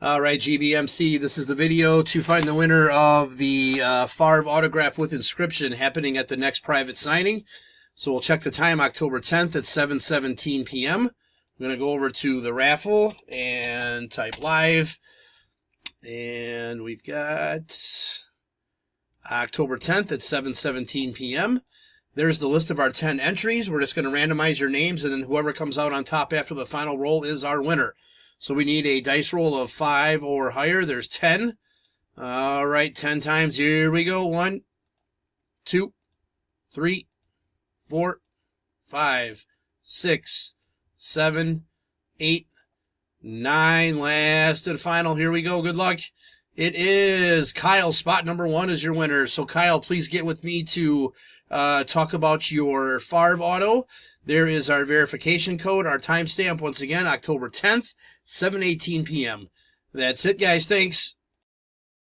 All right, GBMC, this is the video to find the winner of the Favre autograph with inscription happening at the next private signing. So we'll check the time, October 10th at 7:17 p.m. I'm going to go over to the raffle and type live. And we've got October 10th at 7:17 p.m. There's the list of our 10 entries. We're just going to randomize your names, and then whoever comes out on top after the final roll is our winner. So we need a dice roll of 5 or higher. There's 10. All right, 10 times. Here we go. 1, 2, 3, 4, 5, 6, 7, 8, 9. Last and final. Here we go. Good luck. It is Kyle. Spot number 1 is your winner. So Kyle, please get with me to talk about your Favre auto. There is our verification code, our timestamp, once again, October 10th, 7:18 p.m. That's it, guys. Thanks.